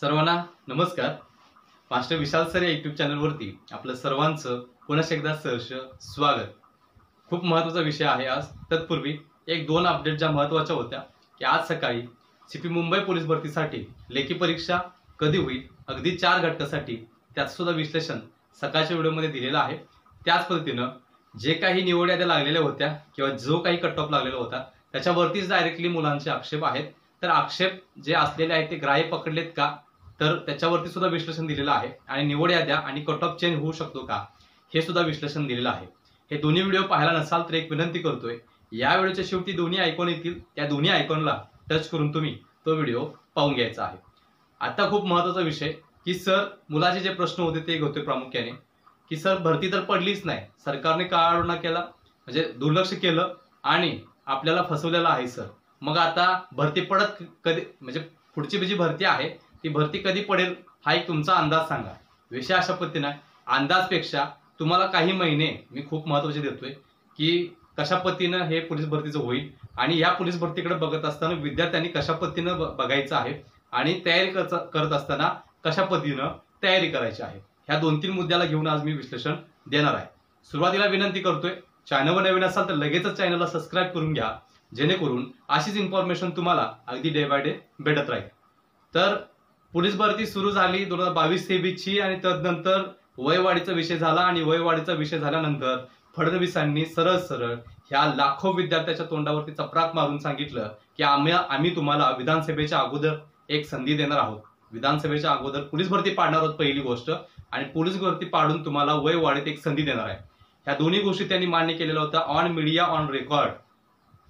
सर्वांना नमस्कार। मास्टर विशाल सर या यूट्यूब चॅनलवरती आपलं सर्वांचं पुन्हा एकदा सहर्ष स्वागत। खूप महत्त्वाचा विषय आहे आज। तत्पूर्वी एक दोन अपडेट ज्या महत्त्वाच्या होत्या की आज सकाळी सीपी मुंबई पोलीस भरतीसाठी लेखी परीक्षा कधी होईल, अगदी 4 घटकासाठी त्याचं सुद्धा विश्लेषण सकाळच्या व्हिडिओमध्ये दिलेलं आहे। त्याच पद्धतीनं जे काही निवड याद्या लागलेल्या होत्या किंवा जो काही कट ऑफ लागलेला होता त्याच्यावरतीच डायरेक्टली मुलांचे आक्षेप आहेत। तर आक्षेप जे असलेले आहेत ते ग्राह्य पकडलेत का, तर त्याच्यावरती सुद्धा विश्लेषण दिलेलं आहे। आणि निवड याद्या आणि कट ऑफ चेंज होऊ शकतो का हे सुद्धा विश्लेषण दिलेलं आहे। हे दोन्ही व्हिडिओ पाहायला नसाल तर एक विनंती करतोय, या व्हिडिओच्या शेवटी दोन्ही आयकॉन येतील, त्या दोन्ही आयकॉनला टच करून तुम्ही तो व्हिडिओ पाहून घ्यायचा आहे। आता खूप महत्त्वाचा विषय की सर मुलाचे जे प्रश्न होते ते होते प्रामुख्याने की सर भरती तर पडलीच नाही, सरकारने काळाडोळा केला म्हणजे दुर्लक्ष केलं आणि आपल्याला फसवलेलं आहे सर। मग आता भरती पडत कधी, म्हणजे पुढची जी भरती आहे ती भरती कधी पडेल हा एक तुमचा अंदाज सांगा। विषय अशा पद्धतीने अंदाजपेक्षा तुम्हाला काही महिने मी खूप महत्त्वाचे देतोय की कशा पद्धतीनं हे पोलीस भरतीचं होईल आणि या पोलीस भरतीकडे बघत असताना विद्यार्थ्यांनी कशा पद्धतीनं बघायचं आहे आणि तयारी करत असताना कशा पद्धतीनं तयारी करायची आहे, ह्या 2-3 मुद्द्याला घेऊन आज मी विश्लेषण देणार आहे। सुरुवातीला विनंती करतोय, चॅनलवर नवीन असाल तर लगेचच चॅनलला सबस्क्राईब करून घ्या, जेणेकरून अशीच इन्फॉर्मेशन तुम्हाला अगदी डे बाय डे भेटत राहील। तर पोलीस भरती सुरू झाली 2022-23 ची आणि तदनंतर वयवाढीचा विषय झाला आणि वयवाढीचा विषय झाल्यानंतर फडणवीसांनी सरळ सरळ ह्या लाखो विद्यार्थ्याच्या तोंडावरती चपराक मारून सांगितलं की आम्ही तुम्हाला विधानसभेच्या अगोदर एक संधी देणार आहोत, विधानसभेच्या अगोदर पोलीस भरती पाडणार आहोत पहिली गोष्ट, आणि पोलीस भरती पाडून तुम्हाला वयवाढीत एक संधी देणार आहे। ह्या दोन्ही गोष्टी त्यांनी मान्य केलेल्या होत्या ऑन मीडिया ऑन रेकॉर्ड।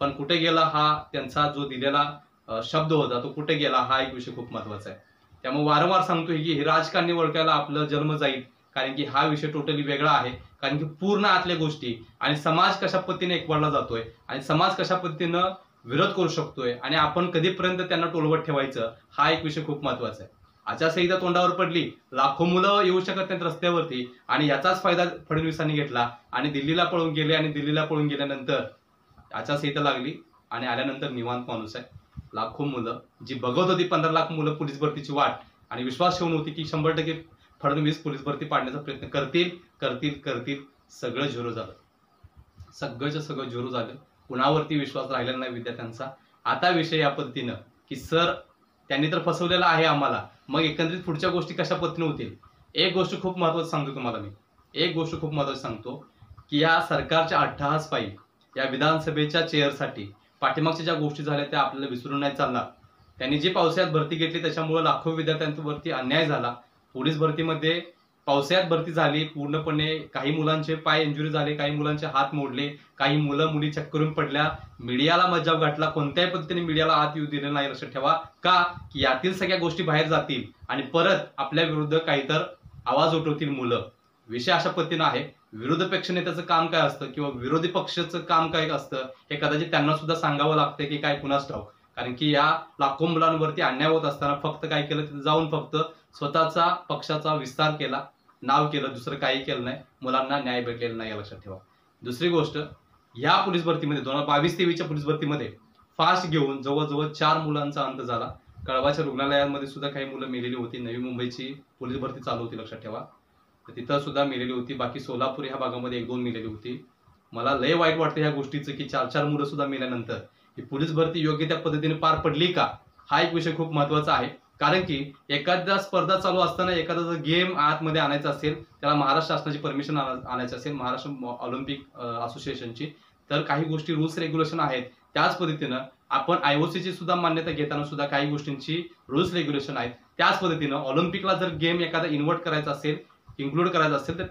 पण कुठे गेला हा त्यांचा जो दिलेला शब्द होता तो कुठे गेला हा एक विषय खूप महत्त्वाचा आहे। त्यामुळे वारंवार सांगतोय की हे राजकारणी ओळखायला आपलं जन्म जाईल, कारण की हा विषय टोटली वेगळा आहे। कारण की पूर्ण आतल्या गोष्टी आणि समाज कशा पद्धतीने एकवटला जातोय आणि समाज कशा पद्धतीनं विरोध करू शकतोय आणि आपण कधीपर्यंत त्यांना टोलवत ठेवायचं हा एक विषय खूप महत्त्वाचा आहे। आचारसंहिता तोंडावर पडली, लाखो मुलं येऊ शकत नाहीत रस्त्यावरती आणि याचाच फायदा फडणवीसांनी घेतला आणि दिल्लीला पळून गेले आणि दिल्लीला पळून गेल्यानंतर आचारसंहिता लागली आणि आल्यानंतर निवांत माणूस आहे। लाखो मुलं जी बघत होती 15 लाख मुलं पोलीस भरतीची वाट आणि विश्वास ठेवून होती की 100% फडणवीस पोलीस भरती पाडण्याचा प्रयत्न करतील, सगळं झिरो झालं, सगळं झिरो झालं। कुणावरती विश्वास राहिलेला नाही विद्यार्थ्यांचा। आता विषय या पद्धतीनं की सर त्यांनी तर फसवलेला आहे आम्हाला, मग एकंदरीत पुढच्या गोष्टी कशा पद्धतीने होतील। एक गोष्ट खूप महत्त्वाची सांगतो तुम्हाला मी, एक गोष्ट खूप महत्त्वाची सांगतो की या सरकारच्या अट्टहास पायी या विधानसभेच्या चेअरसाठी पाठीमागच्या ज्या गोष्टी झाल्या त्या आपल्याला विसरून नाही चालणार। त्यांनी जी पावसाळ्यात भरती घेतली त्याच्यामुळे लाखो विद्यार्थ्यांवरती अन्याय झाला। पोलीस भरतीमध्ये पावसाळ्यात भरती झाली पूर्णपणे, काही मुलांचे पाय इंजुरी झाले, काही मुलांचे हात मोडले, काही मुलं मुली चक्करून पडल्या, मीडियाला मज्जाव घातला, कोणत्याही पद्धतीने मीडियाला हात येऊ दिले नाही। लक्षात ठेवा का की यातील सगळ्या गोष्टी बाहेर जातील आणि परत आपल्या विरुद्ध काहीतर आवाज उठवतील मुलं। विषय अशा पद्धतीनं आहे, विरोधी पक्ष नेत्याचं काम काय असतं किंवा विरोधी पक्षाचं काम काय असतं हे कदाचित त्यांना सुद्धा सांगावं लागतं की काय कुणास ठाऊक। कारण की या लाखो मुलांवरती अन्याय होत असताना फक्त काय केलं, तिथे जाऊन फक्त स्वतःचा पक्षाचा विस्तार केला, नाव केलं, दुसरं काही केलं नाही, मुलांना न्याय भेटलेला नाही या लक्षात ठेवा। दुसरी गोष्ट, या पोलीस भरतीमध्ये 2022-23च्या पोलीस भरतीमध्ये फास्ट घेऊन जवळजवळ 4 मुलांचा अंत झाला। कळवाच्या रुग्णालयामध्ये सुद्धा काही मुलं मेलेली होती। नवी मुंबईची पोलीस भरती चालू होती लक्षात ठेवा, तर तिथं सुद्धा मेलेली होती। बाकी सोलापूर ह्या भागामध्ये 1-2 मेलेली होती। मला लय वाईट वाटतं ह्या गोष्टीचं की 4-4 मुलं सुद्धा मेल्यानंतर ही पोलीस भरती योग्य त्या पद्धतीने पार पडली का हा एक विषय खूप महत्त्वाचा आहे। कारण की एखाद्या स्पर्धा चालू असताना एखादा जर गेम आतमध्ये आणायचा असेल, त्याला महाराष्ट्र शासनाची परमिशन आणायची असेल, महाराष्ट्र ऑलिम्पिक असोसिएशनची, तर काही गोष्टी रूल्स रेग्युलेशन आहेत। त्याच पद्धतीनं आपण IOCची सुद्धा मान्यता घेताना सुद्धा काही गोष्टींची रूल्स रेग्युलेशन आहेत। त्याच पद्धतीनं ऑलिम्पिकला जर गेम एखादा इन्व्हर्ट करायचा असेल, इन्क्लूड करायचं असेल तर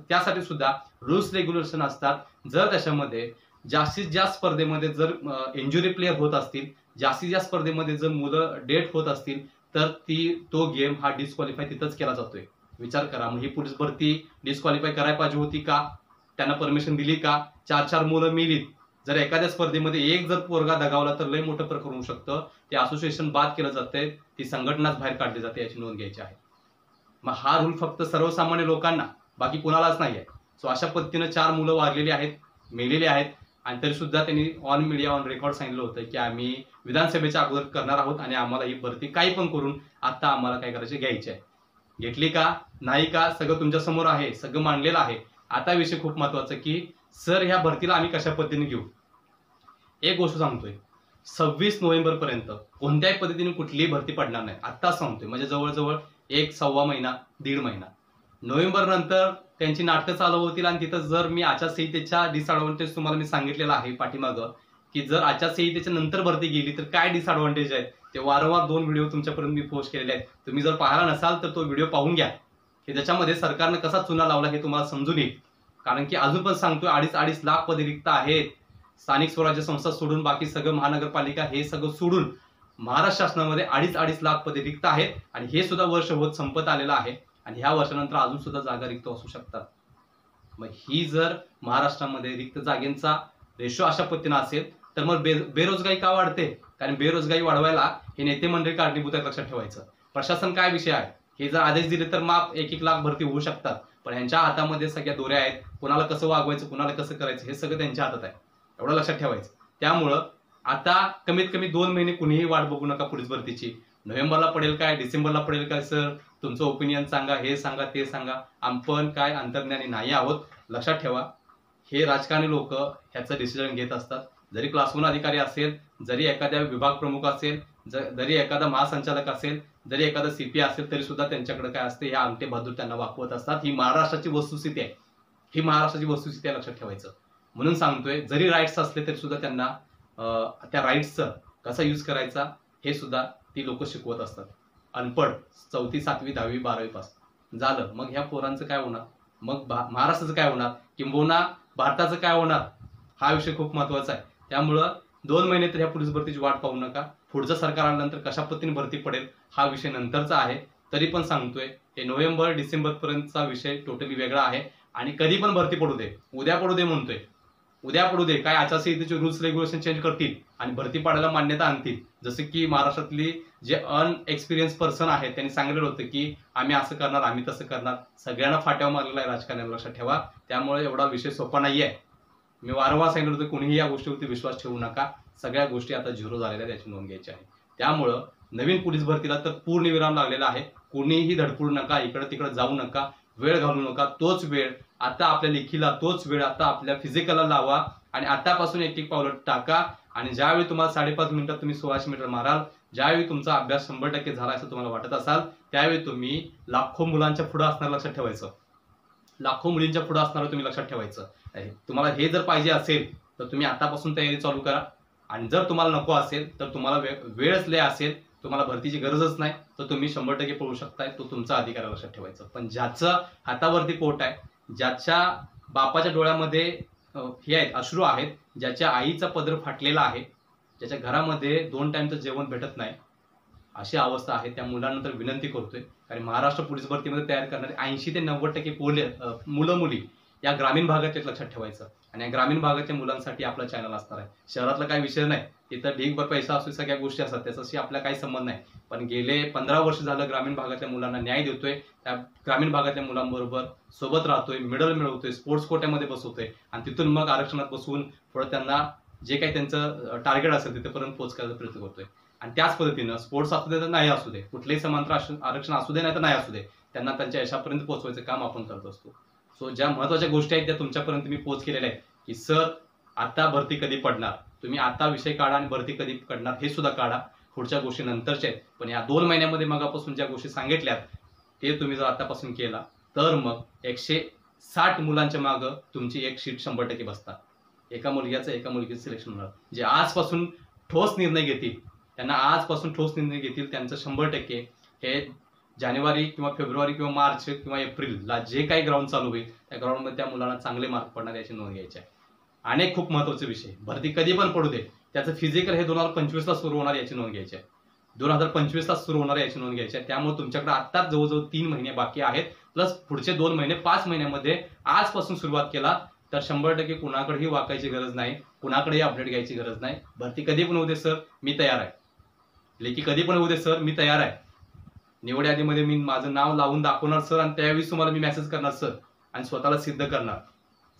त्यासाठी सुद्धा रूल्स रेग्युलेशन असतात। जर त्याच्यामध्ये जास्तीत जास्त स्पर्धेमध्ये जर इंजुरी प्लेयर होत असतील, जास्तीत जास्त स्पर्धेमध्ये जर मुलं डेथ होत असतील तर तो गेम हा डिस्क्वालिफाय तिथंच केला जातोय। विचार करा, मग ही पोलीस भरती डिस्क्वालिफाय करायला पाहिजे होती का, त्यांना परमिशन दिली का? 4-4 मुलं मेलीत, जर एखाद्या स्पर्धेमध्ये एक जर पोरगा दगावला तर लय मोठं प्रकरण होऊ शकतं, ते असोसिएशन बाद केलं जातंय, ती संघटनाच बाहेर काढली जाते, याची नोंद घ्यायची आहे। मग हा रूल फक्त सर्वसामान्य लोकांना, बाकी कुणालाच नाही आहे। सो अशा पद्धतीनं 4 मुलं वारलेली आहेत, मेलेली आहेत आणि तरी सुद्धा त्यांनी ऑन मीडिया ऑन रेकॉर्ड सांगितलं होतं की आम्ही विधानसभेच्या अगोदर करणार आहोत आणि आम्हाला ही भरती काही पण करून आता आम्हाला काय करायचे घ्यायची आहे. घेतली का नाही का सगळं तुमच्या समोर आहे, सगळं मांडलेलं आहे. आता विषय खूप महत्वाचा की सर ह्या भरतीला आम्ही कशा पद्धतीने घेऊ. एक गोष्ट सांगतोय, 26 नोव्हेंबर पर्यंत कोणत्याही पद्धतीने कुठलीही भरती पडणार नाही. आत्ताच सांगतोय, म्हणजे जवळजवळ 1-1.25 महिना 1.5 महिना. नोव्हेंबर नंतर त्यांची नाटकं चालू होतील आणि तिथं जर मी आचारसंहितेच्या डिसएडव्हान्टेज तुम्हाला मी सांगितलेलं आहे पाठीमागं की जर आचारसंहितेच्या नंतर भरती गेली तर काय डिसएडव्हान्टेज आहेत ते वारंवार 2 व्हिडिओ तुमच्यापर्यंत मी पोस्ट केलेले आहेत. तुम्ही जर पाहिला नसाल तर तो व्हिडिओ पाहून घ्या की त्याच्यामध्ये सरकारनं कसा चुना लावला हे तुम्हाला समजून येईल. कारण की अजून पण सांगतोय 2.5 लाख पदे रिक्त आहेत. स्थानिक स्वराज्य संस्था सोडून बाकी सगळं महानगरपालिका हे सगळं सोडून महाराष्ट्र शासनामध्ये 2.5 लाख पदे रिक्त आहेत आणि हे सुद्धा वर्ष होत संपत आलेलं आहे आणि ह्या वर्षानंतर अजून सुद्धा जागा रिक्त असू शकतात. मग ही जर महाराष्ट्रामध्ये रिक्त जागेंचा रेशो अशा पद्धतीने असेल तर मग बेरोजगारी का वाढते. कारण बेरोजगारी वाढवायला हे नेते मंडळी कारणीभूत आहेत, लक्षात ठेवायचं. प्रशासन काय विषय आहे हे जर आदेश दिले तर माप 1-1 लाख भरती होऊ शकतात, पण ह्यांच्या हातामध्ये सगळ्या दोऱ्या आहेत. कोणाला कसं वागवायचं कोणाला कसं करायचं हे सगळं त्यांच्या हातात आहे, एवढं लक्षात ठेवायचं. त्यामुळं आता कमीत कमी 2 महिने कुणीही वाट बघू नका पोलीस भरतीची. नोव्हेंबरला पडेल काय डिसेंबरला पडेल काय सर तुमचं ओपिनियन सांगा, हे सांगा ते सांगा. आपण काय अंतर्ज्ञानी नाही आहोत, लक्षात ठेवा. हे राजकारणी लोक ह्याचं डिसिजन घेत असतात. जरी क्लास 1 अधिकारी असेल, जरी एखाद्या विभाग प्रमुख असेल, जरी एखादा महासंचालक असेल, जरी एखादा सीपी असेल तरी सुद्धा त्यांच्याकडे काय असते ह्या अंगठे बहादूर त्यांना वाकवत असतात. ही महाराष्ट्राची वस्तुस्थिती आहे, ही महाराष्ट्राची वस्तुस्थिती आहे, लक्षात ठेवायचं. म्हणून सांगतोय जरी राईट्स असले तरी सुद्धा त्यांना त्या राईट्सचं कसा यूज करायचा हे सुद्धा ती लोक शिकवत असतात. अनपढ 4वी 7वी 10वी 12वी पास झालं, मग ह्या पोरांचं काय होणार, मग महाराष्ट्राचं काय होणार, किंबहुना भारताचं काय होणार, हा विषय खूप महत्वाचा आहे. त्यामुळं 2 महिने तर ह्या पोलीस भरतीची वाट पाहू नका. पुढचं सरकार आल्यानंतर कशा पद्धतीने भरती पडेल हा विषय नंतरचा आहे. तरी पण सांगतोय हे नोव्हेंबर डिसेंबर पर्यंतचा विषय टोटली वेगळा आहे आणि कधी पण भरती पडू दे, उद्या पडू दे म्हणतोय, उद्या पडू दे. काय आचारसंहितेचे रूल्स रेग्युलेशन चेंज करतील आणि भरती पाडायला मान्यता आणतील. जसं की महाराष्ट्रातली जे अनएक्सपिरियन्स पर्सन आहेत त्यांनी सांगितलेलं होतं की आम्ही असं करणार आम्ही तसं करणार. सगळ्यांना फाट्यावर मारलेला आहे राजकारण्याला, लक्षात ठेवा. त्यामुळे एवढा विषय सोपा नाहीये. मी वारंवार सांगितलं होतं कोणीही या गोष्टीवरती विश्वास ठेवू नका. सगळ्या गोष्टी आता झिरो झालेल्या त्याची नोंद घ्यायची आहे. त्यामुळं नवीन पोलीस भरतीला तर पूर्णविराम लागलेला आहे. कोणीही धडपडू नका, इकडे तिकडे जाऊ नका, वेळ घालू नका. तोच वेळ आता आपल्या लेखीला, तोच वेळ आता आपल्या फिजिकलला लावा आणि आतापासून 1-1 पावलं टाका. आणि ज्यावेळी तुम्हाला 5.5 मिनिटात तुम्ही 1600 मीटर माराल, ज्यावेळी तुमचा अभ्यास 100% झाला असं तुम्हाला वाटत असाल, त्यावेळी तुम्ही लाखो मुलांच्या पुढे असणार, लक्षात ठेवायचं. लाखो मुलींच्या पुढे असणार तुम्ही, लक्षात ठेवायचं. तुम्हाला हे जर पाहिजे असेल तर तुम्ही आतापासून तयारी चालू करा. आणि जर तुम्हाला नको असेल तर तुम्हाला वेळच लय असेल, तुम्हाला भरतीची गरजच नाही, तर तुम्ही 100% पळू शकताय. तो तुमचा अधिकार, लक्षात ठेवायचं. पण ज्याचं हातावरती पोट आहे, ज्याच्या बापाच्या डोळ्यामध्ये हे आहेत अश्रू आहेत, ज्याच्या आईचा पदर फाटलेला आहे, ज्याच्या घरामध्ये 2 टाइमचं जेवण भेटत नाही, अशी अवस्था आहे, त्या मुलांना तर विनंती करतोय. कारण महाराष्ट्र पोलीस भरतीमध्ये तयार करणारे 80 ते 90% मुलं मुली या ग्रामीण भागाचे, लक्षात ठेवायचं. आणि या ग्रामीण भागाच्या मुलांसाठी आपला चॅनल असणार आहे. शहरातला काही विषय नाही, तिथं ढीगभर पैसा असतो, सगळ्या गोष्टी असतात, त्याच्याशी आपला काही संबंध नाही. पण गेले 15 वर्ष झालं ग्रामीण भागातल्या मुलांना न्याय देतोय. त्या ग्रामीण भागातल्या मुलांबरोबर सोबत राहतोय, मेडल मिळवतोय, स्पोर्ट्स कोट्यामध्ये बसवतोय आणि तिथून मग आरक्षणात बसवून थोडं त्यांना जे काही त्यांचं टार्गेट असेल तिथेपर्यंत पोहोचण्याचा प्रयत्न करतोय. आणि त्याच पद्धतीनं स्पोर्ट्स असू दे तर नाही असू दे, कुठलेही समांतर आरक्षण असू दे नाही तर नाही असू दे, त्यांना त्यांच्या यशापर्यंत पोहोचवायचं काम आपण करत असतो. सो ज्या महत्वाच्या गोष्टी आहेत त्या तुमच्यापर्यंत मी पोहोच केलेल्या आहेत की सर आता भरती कधी पडणार, तुम्ही आता विषय काढा आणि भरती कधी पडणार हे सुद्धा काढा. पुढच्या गोष्टी नंतरच्या आहेत, पण या 2 महिन्यामध्ये मगापासून ज्या गोष्टी सांगितल्यात ते तुम्ही जर आतापासून केला तर मग 160 मुलांच्या मागं तुमची एक शीट 100% बसतात. एका मुलग्याचं एका मुलगीचं सिलेक्शन होणार. जे आजपासून ठोस निर्णय घेतील, त्यांना आजपासून ठोस निर्णय घेतील, त्यांचं 100% हे जानेवारी किंवा फेब्रुवारी किंवा मार्च किंवा एप्रिलला जे काही ग्राउंड चालू होईल त्या ग्राउंडमध्ये त्या मुलांना चांगले मार्क पडणार याची नोंद घ्यायची आहे. अनेक खूप महत्वाचे विषय, भरती कधी पण पडू दे, त्याचं फिजिकल हे 2025ला सुरू होणार याची नोंद घ्यायची आहे. 2025ला सुरू होणार याची नोंद घ्यायची आहे. त्यामुळे तुमच्याकडे आत्ताच जवळजवळ 3 महिने बाकी आहेत, प्लस पुढचे 2 महिने, 5 महिन्यामध्ये आजपासून सुरुवात केला तर 100% कुणाकडेही वाकायची गरज नाही, कुणाकडेही अपडेट घ्यायची गरज नाही. भरती कधी पण होऊ दे सर, मी तयार आहे. लेखी कधी पण होऊ दे सर, मी तयार आहे. निवड यादीमध्ये मी माझं नाव लावून दाखवणार सर आणि त्यावेळी तुम्हाला मी मेसेज करणार सर आणि स्वतःला सिद्ध करणार.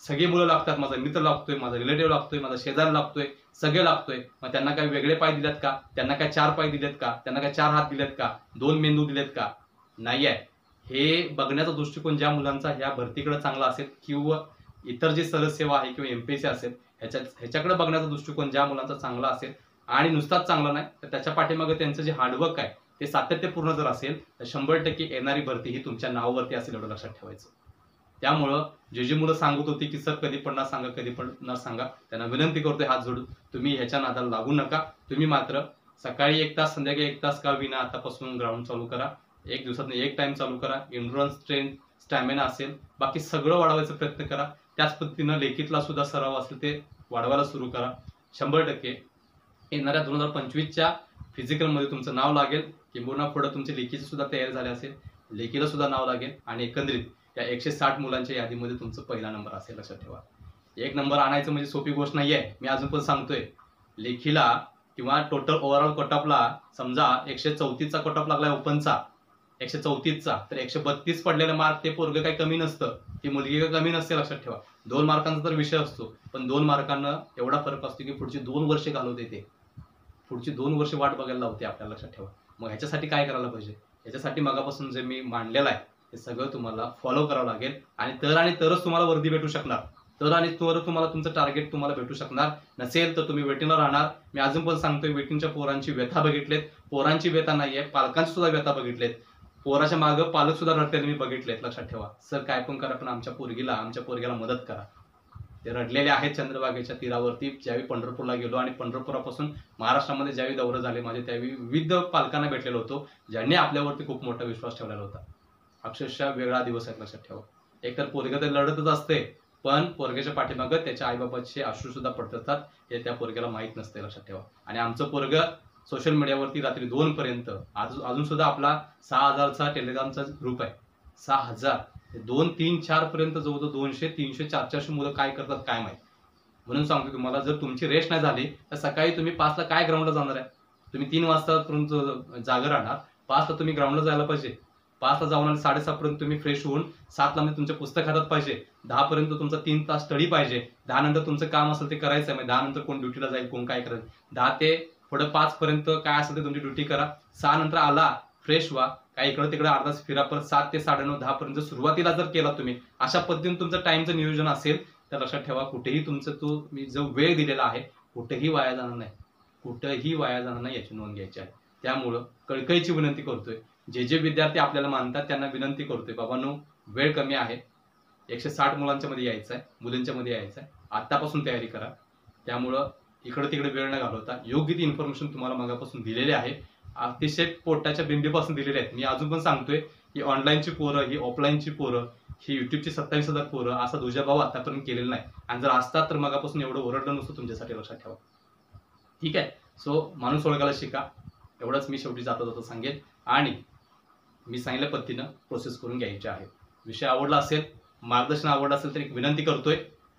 सगळी मुलं लागतात, माझा मित्र लागतोय, माझा रिलेटिव्ह लागतोय, माझा शेजारी लागतोय, सगळे लागतोय, मग त्यांना काय वेगळे पाय दिलेत का, त्यांना काय 4 पाय दिलेत का, त्यांना काय 4 हात दिलेत का, 2 मेंदू दिलेत का, नाही आहे. हे बघण्याचा दृष्टिकोन ज्या मुलांचा ह्या भरतीकडे चांगला असेल किंवा इतर जी सरसेवा आहे किंवा एमपीएससी असेल ह्याच्याकडे बघण्याचा दृष्टिकोन ज्या मुलांचा चांगला असेल आणि नुसताच चांगला नाही तर त्याच्या पाठीमागे त्यांचं जे हार्डवर्क आहे ते सातत्यपूर्ण जर असेल तर 100% येणारी भरती ही तुमच्या नावावरती असेल, एवढं लक्षात ठेवायचं. त्यामुळं जी मुलं सांगत होती की सर कधी पण ना सांगा, कधी पण ना सांगा, त्यांना विनंती करतोय हात जोडून, तुम्ही ह्याच्या नादाला लागू नका. तुम्ही मात्र सकाळी 1 तास, संध्याकाळी 1 तास का विना आतापासून ग्राउंड चालू करा. 1 दिवसात 1 टाइम चालू करा. एन्ड्युरन्स, स्ट्रेंथ, स्टॅमिना असेल, बाकी सगळं वाढवायचा प्रयत्न करा. त्याच पद्धतीनं लेखीतला सुद्धा सराव असेल ते वाढवायला सुरू करा. 100% येणाऱ्या 2025च्या फिजिकलमध्ये तुमचं नाव लागेल, किंबहुना पुढे तुमची लेखीची सुद्धा तयारी झाली असेल, लेखीला सुद्धा नाव लागेल आणि एकंदरीत या 160 मुलांच्या यादीमध्ये तुमचा पहिला नंबर असेल. लक्षात ठेवा, 1 नंबर आणायचं म्हणजे सोपी गोष्ट नाहीये. मी अजून पण सांगतोय, लेखीला किंवा टोटल ओव्हरऑल कटऑफला समजा 134चा कटऑफ लागलाय ओपनचा, 134चा, तर 132 पडलेला मार्क ते पोरग काही कमी नसतं, ती मुलगी काही कमी नसते. लक्षात ठेवा, 2 मार्कांचा तर विषय असतो, पण 2 मार्कांना एवढा फरक असतो की पुढची 2 वर्ष घालवते, ते पुढची 2 वर्ष वाट बघायला लावते आपल्याला. लक्षात ठेवा. मग ह्याच्यासाठी काय करायला पाहिजे, ह्याच्यासाठी मगापासून जे मी मांडलेलं आहे ते सगळं तुम्हाला फॉलो करावं लागेल आणि तरच तुम्हाला वर्दी भेटू शकणार. तरच तुम्हाला तुमचं टार्गेट तुम्हाला भेटू शकणार. नसेल तर तुम्ही वेटिंगला राहणार. मी अजून पण सांगतोय, वेटिंगच्या पोरांची व्यथा बघितलेत, पोरांची व्यथा नाहीये, पालकांची सुद्धा व्यथा बघितलेत, पोराच्या मागं पालक सुद्धा रडलेले मी बघितलेत. लक्षात ठेवा, सर काय पण करा पण आमच्या पोरगीला मदत करा. ते रडलेले आहेत चंद्रभागेच्या तीरावरती. ज्यावेळी पंढरपूरला गेलो आणि पंढरपुरापासून महाराष्ट्रामध्ये ज्यावेळी दौरे झाले माझे, त्यावेळी विविध पालकांना भेटलेलो होतो ज्यांनी आपल्यावरती खूप मोठा विश्वास ठेवलेला होता. अक्षरशः वेगळा दिवस आहे. लक्षात ठेवा, एकतर पोरगं तर लढतच असते, पण पोरग्याच्या पाठीमागं त्याच्या आईबापाचे अश्रू सुद्धा पडतात, हे त्या पोरग्याला माहीत नसते. लक्षात ठेवा. आणि आमचं पोरगं सोशल मीडियावरती रात्री 2 पर्यंत अजून सुद्धा आपला 6000चा टेलिग्रामचा ग्रुप आहे, 6000, 2, 3, 4 पर्यंत जवळजवळ 200, 300, 400 मुलं काय करतात काय माहिती. म्हणून सांगतो तुम्हाला, जर तुमची रेस्ट नाही झाली तर सकाळी तुम्ही 5ला काय ग्राउंडला जाणार आहे. तुम्ही 3 वाजतापर्यंत जागा राहणार, 5ला तुम्ही ग्राउंडला जायला पाहिजे. 5ला जाऊन आणि 6:30 पर्यंत तुम्ही फ्रेश होऊन 7ला म्हणजे तुमचे पुस्तक हातात पाहिजे. 10 पर्यंत तुमचा 3 तास स्टडी पाहिजे. 10 नंतर तुमचं काम असेल ते करायचं आहे. 10 नंतर कोण ड्युटीला जाईल, कोण काय करेल. 10 ते पुढे 5 पर्यंत काय असेल ते तुमची ड्युटी करा. 6 नंतर आला, फ्रेश व्हा, काय इकडे तिकडे अर्धा तास फिरा, परत 7 ते 9:30, 10 पर्यंत सुरुवातीला जर केला तुम्ही, अशा पद्धतीने तुमचं टाइमचं नियोजन असेल तर लक्षात ठेवा, कुठेही तुमचं मी जो वेळ दिलेला आहे कुठेही वाया जाणार नाही, कुठेही वाया जाणार नाही, याची नोंद घ्यायची आहे. त्यामुळं कळकळीची विनंती करतोय, जे विद्यार्थी आपल्याला मानतात त्यांना विनंती करतोय, बाबांनो वेळ कमी आहे, 160 मुलांच्या मध्ये यायचं आहे, मुलींच्या मध्ये यायचं आहे, आतापासून तयारी करा. त्यामुळं इकडे तिकडे वेळ न घालवता योग्य ती इन्फॉर्मेशन तुम्हाला मागापासून दिलेली आहे, अतिशय पोटाच्या बिंबीपासून दिलेले आहेत. मी अजून पण सांगतोय की ऑनलाईनची पोरं, ही ऑफलाईनची पोरं, ही युट्यूबची 27,000 पोरं, असा दुजाभाव आतापर्यंत केलेला नाही. आणि जर असतात तर मगापासून एवढं ओरडलं नसतं तुमच्यासाठी. लक्षात ठेवा, ठीक आहे. सो माणूस ओळखायला शिका, एवढंच मी शेवटी जाता सांगेन. आणि मी सांगितल्या पद्धतीनं प्रोसेस करून घ्यायची आहे. विषय आवडला असेल, मार्गदर्शन आवडलं असेल तर एक विनंती करतोय,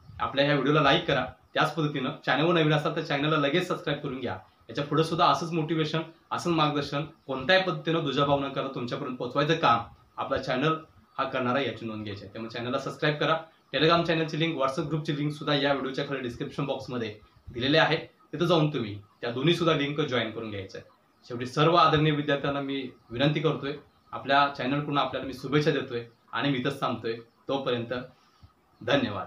आपल्या ह्या व्हिडिओला लाईक करा. त्याच पद्धतीनं चॅनलवर नवीन असाल तर चॅनलला लगेच सबस्क्राईब करून घ्या. याच्या पुढे सुद्धा असंच मोटिवेशन, असंच मार्गदर्शन कोणत्याही पद्धतीनं दुजाभाव न करता तुमच्यापर्यंत पोहोचवायचं काम आपला चॅनल हा करणारा, याची नोंद घ्यायची आहे. त्यामुळे चॅनलला सबस्क्राईब करा. टेलिग्राम चॅनलची लिंक, व्हॉट्सअप ग्रुपची लिंक सुद्धा या व्हिडिओच्या खाली डिस्क्रिप्शन बॉक्समध्ये दिलेले आहे. तिथं जाऊन तुम्ही त्या दोन्ही सुद्धा लिंक जॉईन करून घ्यायचं आहे. शेवटी सर्व आदरणीय विद्यार्थ्यांना मी विनंती करतोय, आपल्या चॅनलकडून आपल्याला मी शुभेच्छा देतोय आणि मी इथंच थांबतोय. तोपर्यंत धन्यवाद.